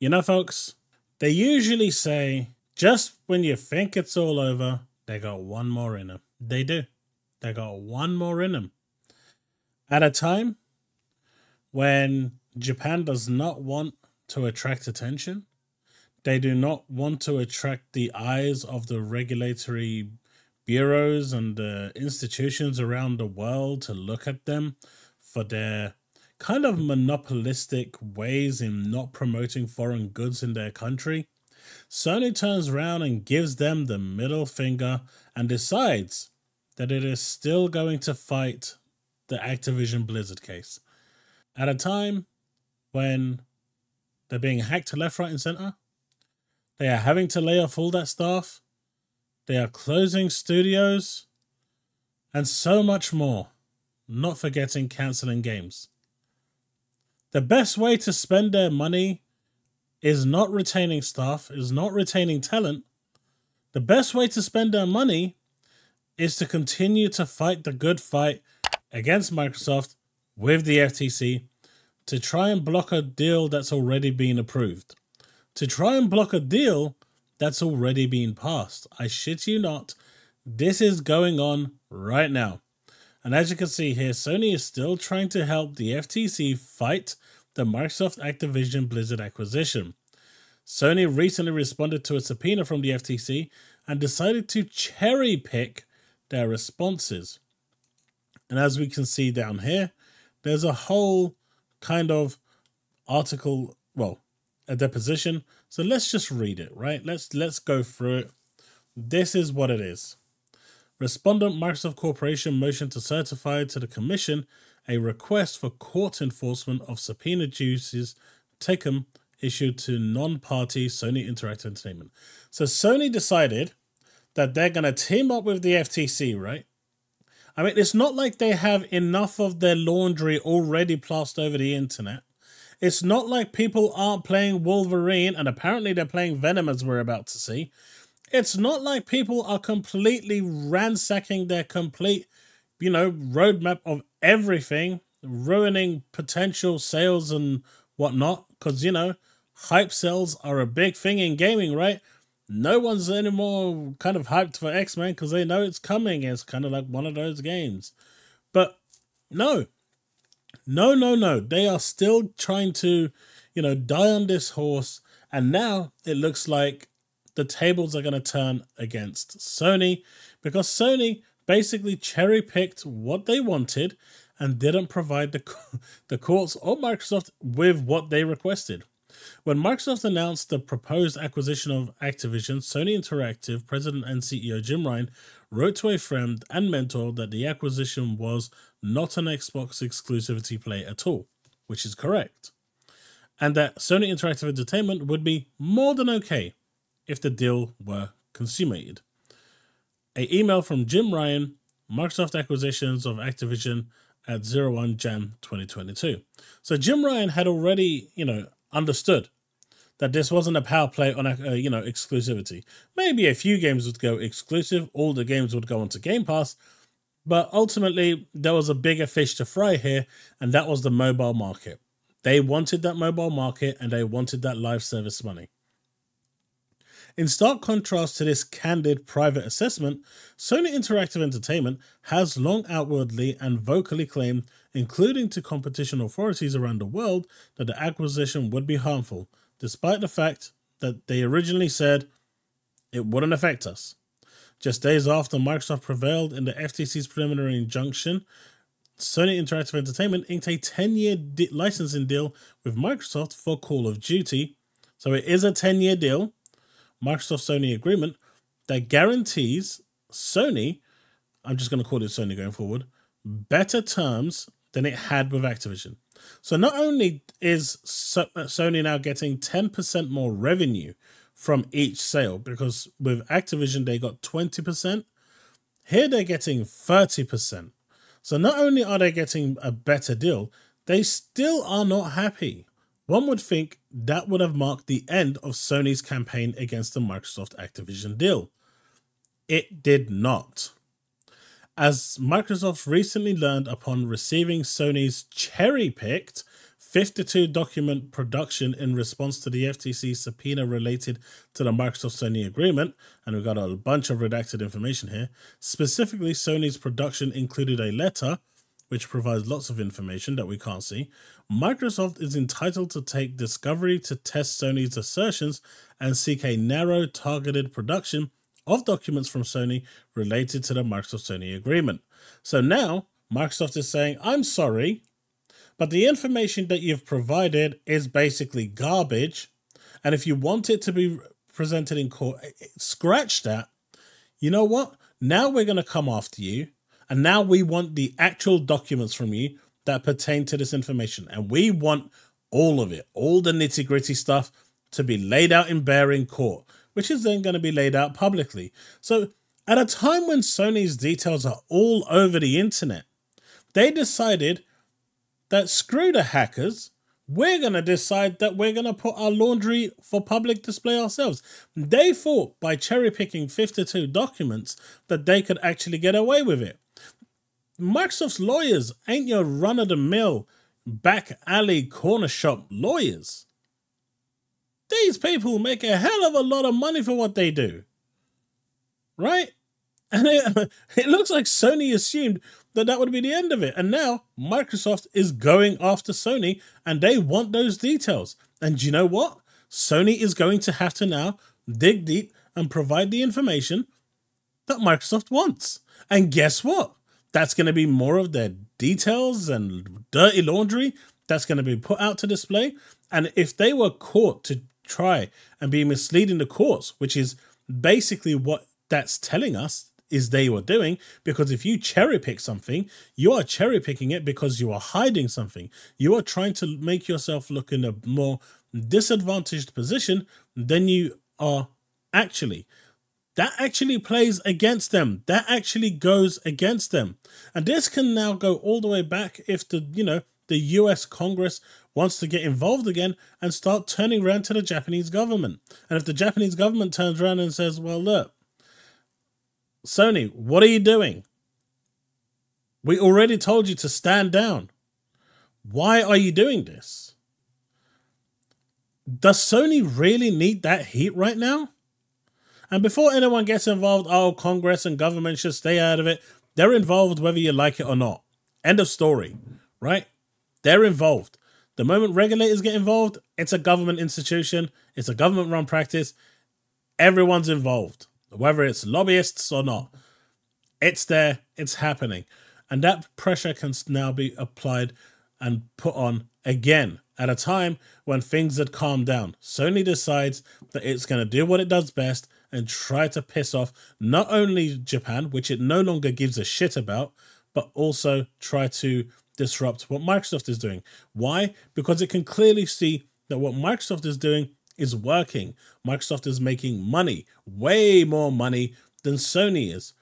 You know, folks, they usually say just when you think it's all over, they got one more in them. They do. They got one more in them. At a time when Japan does not want to attract attention, they do not want to attract the eyes of the regulatory bureaus and the institutions around the world to look at them for their kind of monopolistic ways in not promoting foreign goods in their country. Sony turns around and gives them the middle finger and decides that it is still going to fight the Activision Blizzard case. At a time when they're being hacked left, right, and center, they are having to lay off all that staff, they are closing studios, and so much more, not forgetting cancelling games. The best way to spend their money is not retaining staff, is not retaining talent. The best way to spend their money is to continue to fight the good fight against Microsoft with the FTC to try and block a deal that's already been approved. To try and block a deal that's already been passed. I shit you not, this is going on right now. And as you can see here, Sony is still trying to help the FTC fight the Microsoft Activision Blizzard acquisition. Sony recently responded to a subpoena from the FTC and decided to cherry pick their responses. And as we can see down here, there's a whole kind of article, well, a deposition. So let's just read it, right? Let's go through it. This is what it is. Respondent Microsoft Corporation motion to certify to the Commission a request for court enforcement of subpoena duties taken issued to non-party Sony Interactive Entertainment. So Sony decided that they're going to team up with the FTC, right? I mean, it's not like they have enough of their laundry already plastered over the internet. It's not like people aren't playing Wolverine and apparently they're playing Venom, as we're about to see. It's not like people are completely ransacking their complete, roadmap of everything, ruining potential sales and whatnot. Because, hype sales are a big thing in gaming, right? No one's anymore kind of hyped for X-Men because they know it's coming. It's kind of like one of those games. But no. They are still trying to, die on this horse. And now it looks like the tables are going to turn against Sony because Sony basically cherry-picked what they wanted and didn't provide the courts or Microsoft with what they requested. When Microsoft announced the proposed acquisition of Activision, Sony Interactive President and CEO Jim Ryan wrote to a friend and mentor that the acquisition was not an Xbox exclusivity play at all, which is correct, and that Sony Interactive Entertainment would be more than okay if the deal were consummated. An email from Jim Ryan, Microsoft acquisitions of Activision at 01 Jan 2022. So Jim Ryan had already, understood that this wasn't a power play on, exclusivity. Maybe a few games would go exclusive, all the games would go onto Game Pass, but ultimately there was a bigger fish to fry here, and that was the mobile market. They wanted that mobile market and they wanted that live service money. In stark contrast to this candid private assessment, Sony Interactive Entertainment has long outwardly and vocally claimed, including to competition authorities around the world, that the acquisition would be harmful, despite the fact that they originally said it wouldn't affect us. Just days after Microsoft prevailed in the FTC's preliminary injunction, Sony Interactive Entertainment inked a 10-year licensing deal with Microsoft for Call of Duty. So it is a 10-year deal. Microsoft-Sony agreement that guarantees Sony, I'm just going to call it Sony going forward, better terms than it had with Activision. So not only is Sony now getting 10% more revenue from each sale, because with Activision they got 20%, here they're getting 30%. So not only are they getting a better deal, they still are not happy. One would think that would have marked the end of Sony's campaign against the Microsoft Activision deal. It did not. As Microsoft recently learned upon receiving Sony's cherry-picked 52 document production in response to the FTC subpoena related to the Microsoft-Sony agreement, and we've got a bunch of redacted information here. Specifically, Sony's production included a letter which provides lots of information that we can't see. Microsoft is entitled to take discovery to test Sony's assertions and seek a narrow, targeted production of documents from Sony related to the Microsoft-Sony agreement. So now, Microsoft is saying, I'm sorry, but the information that you've provided is basically garbage. And if you want it to be presented in court, scratch that. You know what? Now we're going to come after you. And now we want the actual documents from you that pertain to this information. And we want all of it, all the nitty gritty stuff to be laid out in bare in court, which is then going to be laid out publicly. So at a time when Sony's details are all over the internet, they decided that screw the hackers, we're going to decide that we're going to put our laundry for public display ourselves. They thought by cherry picking 52 documents that they could actually get away with it. Microsoft's lawyers ain't your run-of-the-mill, back alley, corner shop lawyers. These people make a hell of a lot of money for what they do. Right? And it looks like Sony assumed that that would be the end of it. And now Microsoft is going after Sony and they want those details. And you know what? Sony is going to have to now dig deep and provide the information that Microsoft wants. And guess what? That's going to be more of their details and dirty laundry that's going to be put out to display. And if they were caught to try and be misleading the courts, which is basically what that's telling us is they were doing, because if you cherry pick something, you are cherry picking it because you are hiding something. You are trying to make yourself look in a more disadvantaged position than you are actually. That actually plays against them. That actually goes against them. And this can now go all the way back if the US Congress wants to get involved again and start turning around to the Japanese government. And if the Japanese government turns around and says, well, look, Sony, what are you doing? We already told you to stand down. Why are you doing this? Does Sony really need that heat right now? And before anyone gets involved, oh, Congress and government should stay out of it. They're involved whether you like it or not. End of story, right? They're involved. The moment regulators get involved, it's a government institution. It's a government-run practice. Everyone's involved, whether it's lobbyists or not. It's there. It's happening. And that pressure can now be applied and put on again at a time when things had calmed down. Sony decides that it's going to do what it does best and try to piss off not only Japan, which it no longer gives a shit about, but also try to disrupt what Microsoft is doing. Why? Because it can clearly see that what Microsoft is doing is working. Microsoft is making money, way more money than Sony is.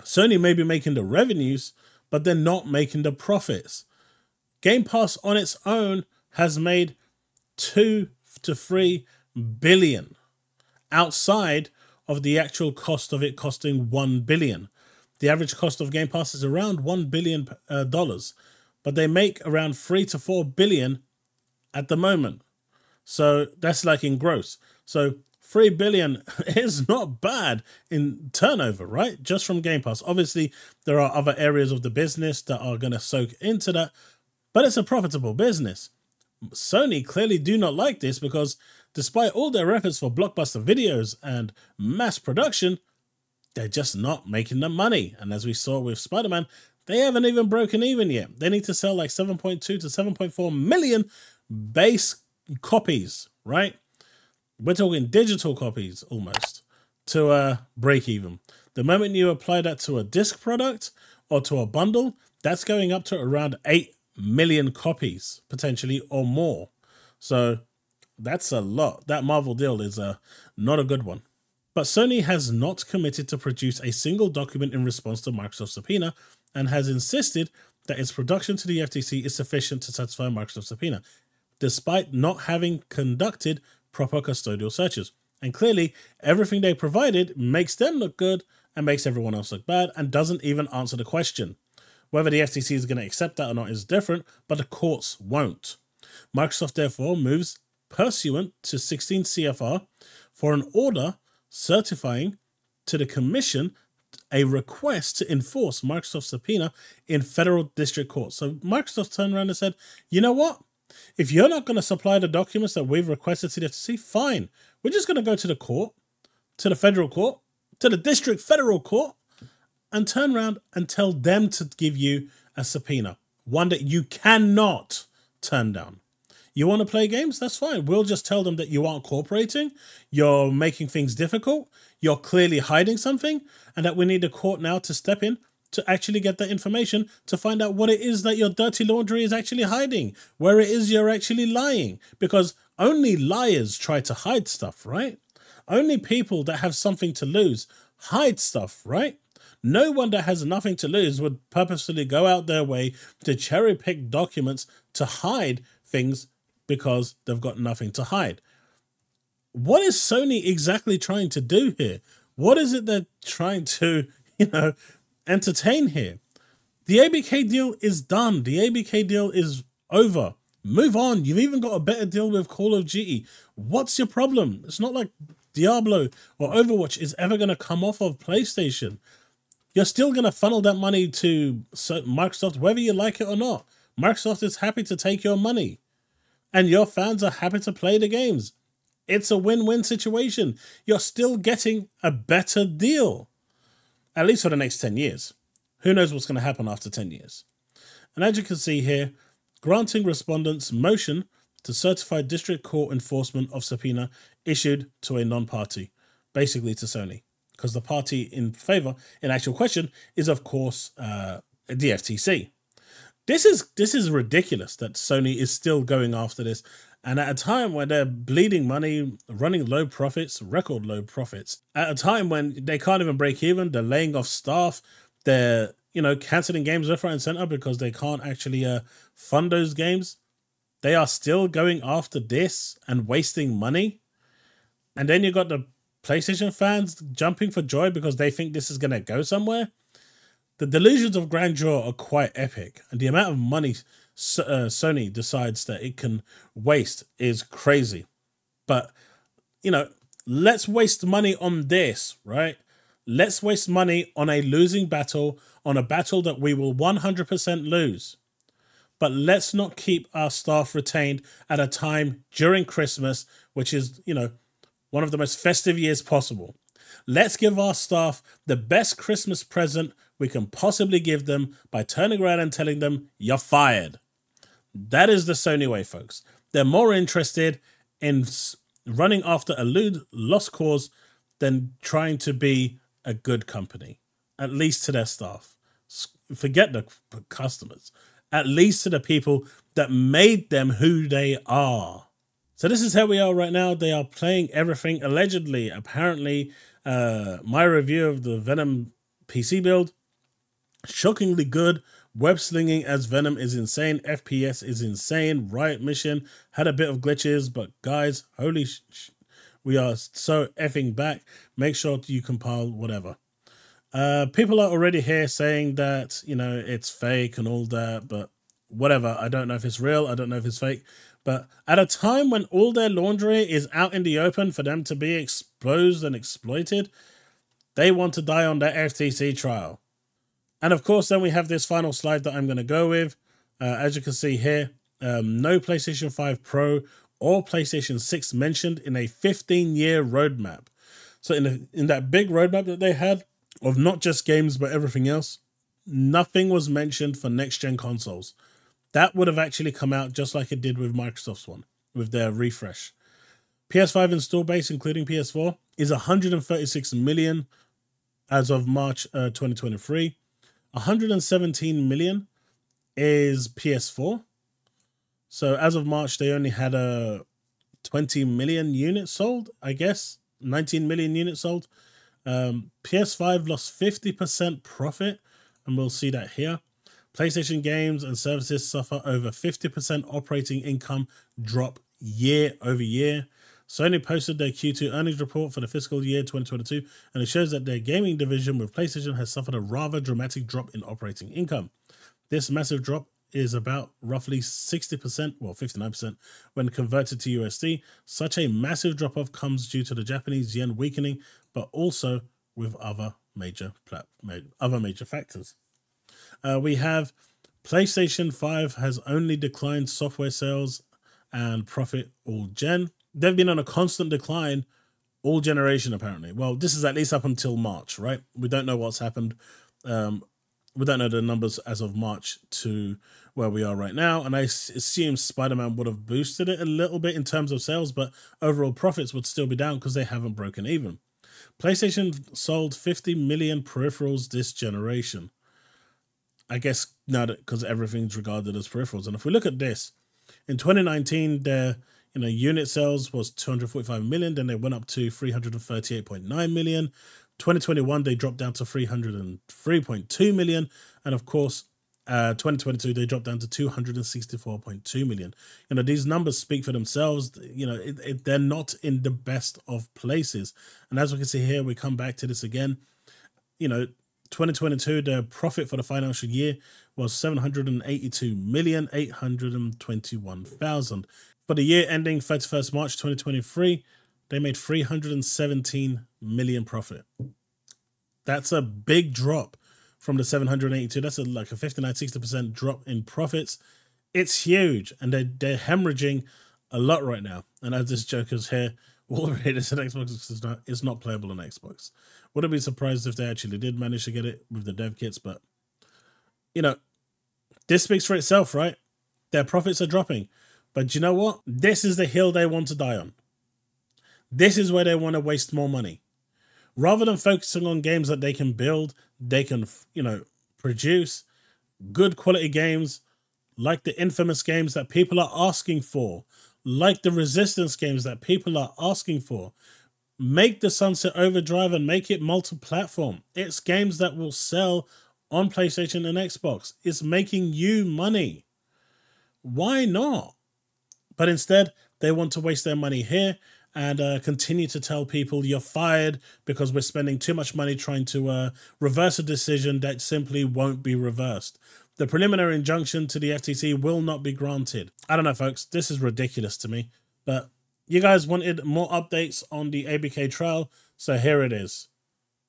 Sony may be making the revenues, but they're not making the profits. Game Pass on its own has made 2 to 3 billion outside of the actual cost of it costing $1 billion. The average cost of Game Pass is around $1 billion, but they make around 3 to 4 billion at the moment. So that's like in gross. So 3 billion is not bad in turnover, right? Just from Game Pass. Obviously, there are other areas of the business that are going to soak into that, but it's a profitable business. Sony clearly do not like this because despite all their efforts for blockbuster videos and mass production, they're just not making the money. And as we saw with Spider-Man, they haven't even broken even yet. They need to sell like 7.2 to 7.4 million base copies, right? We're talking digital copies almost to break even. The moment you apply that to a disc product or to a bundle, that's going up to around 8 million copies potentially or more. So that's a lot. That Marvel deal is not a good one. But Sony has not committed to produce a single document in response to Microsoft's subpoena and has insisted that its production to the FTC is sufficient to satisfy Microsoft's subpoena, despite not having conducted proper custodial searches. And clearly, everything they provided makes them look good and makes everyone else look bad and doesn't even answer the question. Whether the FTC is going to accept that or not is different, but the courts won't. Microsoft therefore moves pursuant to 16 CFR for an order certifying to the Commission a request to enforce Microsoft's subpoena in federal district court. So Microsoft turned around and said, you know what? If you're not going to supply the documents that we've requested to the FTC, fine. We're just going to go to the court, to the federal court, to the district federal court, and turn around and tell them to give you a subpoena, one that you cannot turn down. You want to play games? That's fine. We'll just tell them that you aren't cooperating, you're making things difficult, you're clearly hiding something, and that we need the court now to step in to actually get that information to find out what it is that your dirty laundry is actually hiding, where it is you're actually lying. Because only liars try to hide stuff, right? Only people that have something to lose hide stuff, right? No one that has nothing to lose would purposefully go out their way to cherry pick documents to hide things because they've got nothing to hide. What is Sony exactly trying to do here? What is it they're trying to, entertain here? The ABK deal is done. The ABK deal is over. Move on. You've even got a better deal with Call of Duty. What's your problem? It's not like Diablo or Overwatch is ever going to come off of PlayStation. You're still going to funnel that money to Microsoft, whether you like it or not. Microsoft is happy to take your money, and your fans are happy to play the games. It's a win-win situation. You're still getting a better deal, at least for the next 10 years. Who knows what's going to happen after 10 years? And as you can see here, granting respondents' motion to certify district court enforcement of subpoena issued to a non-party, basically to Sony, because the party in favor, in actual question, is of course the FTC. This is ridiculous that Sony is still going after this, and at a time when they're bleeding money, running low profits, record low profits, at a time when they can't even break even, they're laying off staff, they're cancelling games left, right, and center because they can't actually fund those games. They are still going after this and wasting money. And then you got the PlayStation fans jumping for joy because they think this is going to go somewhere. The delusions of grandeur are quite epic. And the amount of money Sony decides that it can waste is crazy. But, let's waste money on this, right? Let's waste money on a losing battle, on a battle that we will 100% lose. But let's not keep our staff retained at a time during Christmas, which is, one of the most festive years possible. Let's give our staff the best Christmas present we can possibly give them by turning around and telling them, you're fired. That is the Sony way, folks. They're more interested in running after a lost cause than trying to be a good company, at least to their staff. Forget the customers. At least to the people that made them who they are. So this is how we are right now. They are playing everything allegedly. Apparently, my review of the Venom PC build, shockingly good. Web slinging as Venom is insane. FPS is insane. Riot Mission had a bit of glitches, but guys, holy we are so effing back. Make sure you compile whatever. People are already here saying that, it's fake and all that, but whatever. I don't know if it's real. I don't know if it's fake. But at a time when all their laundry is out in the open for them to be exposed and exploited, they want to die on that FTC trial. And of course, then we have this final slide that I'm going to go with. As you can see here, no PlayStation 5 Pro or PlayStation 6 mentioned in a 15-year roadmap. So in that big roadmap that they had of not just games but everything else, nothing was mentioned for next-gen consoles. That would have actually come out just like it did with Microsoft's one, with their refresh. PS5 install base, including PS4, is 136 million as of March 2023. 117 million is PS4. So as of March, they only had 20 million units sold, I guess. 19 million units sold. PS5 lost 50% profit, and we'll see that here. PlayStation games and services suffer over 50% operating income drop year over year. Sony posted their Q2 earnings report for the fiscal year 2022, and it shows that their gaming division with PlayStation has suffered a rather dramatic drop in operating income. This massive drop is about roughly 60%, well 59% when converted to USD. Such a massive drop-off comes due to the Japanese yen weakening, but also with other major factors. We have PlayStation 5 has only declined software sales and profit all gen. They've been on a constant decline all generation, apparently. Well, this is at least up until March, right? We don't know what's happened. We don't know the numbers as of March to where we are right now. And I assume Spider-Man would have boosted it a little bit in terms of sales, but overall profits would still be down because they haven't broken even. PlayStation sold 50 million peripherals this generation. I guess now that because everything's regarded as peripherals. And if we look at this, in 2019, their unit sales was 245 million, then they went up to 338.9 million. 2021, they dropped down to 303.2 million. And of course, 2022, they dropped down to 264.2 million. These numbers speak for themselves. They're not in the best of places. And as we can see here, we come back to this again. 2022, the profit for the financial year was 782,821,000. For the year ending 31st March 2023, they made 317 million profit. That's a big drop from the 782. That's like a 59-60% drop in profits. It's huge, and they're hemorrhaging a lot right now. And as this joker's here, Wolverine is an Xbox, it's not playable on Xbox. Wouldn't be surprised if they actually did manage to get it with the dev kits, but this speaks for itself, right? Their profits are dropping. But you know what? This is the hill they want to die on. This is where they want to waste more money. Rather than focusing on games that they can build, they can, produce good quality games like the infamous games that people are asking for, like the Resistance games that people are asking for. Make the Sunset Overdrive and make it multi-platform. It's games that will sell on PlayStation and Xbox. It's making you money. Why not? But instead, they want to waste their money here and continue to tell people you're fired because we're spending too much money trying to reverse a decision that simply won't be reversed. The preliminary injunction to the FTC will not be granted. I don't know, folks. This is ridiculous to me. But you guys wanted more updates on the ABK trial, so here it is.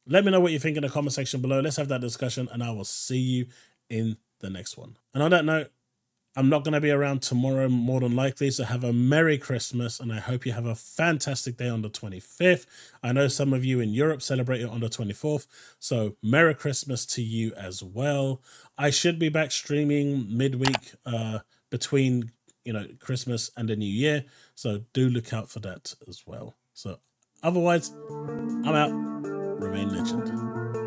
Let me know what you think in the comment section below. Let's have that discussion, and I will see you in the next one. And on that note, I'm not going to be around tomorrow, more than likely, so have a Merry Christmas, and I hope you have a fantastic day on the 25th. I know some of you in Europe celebrate it on the 24th, so Merry Christmas to you as well. I should be back streaming midweek between, Christmas and the New Year, so do look out for that as well. So otherwise, I'm out. Remain legend.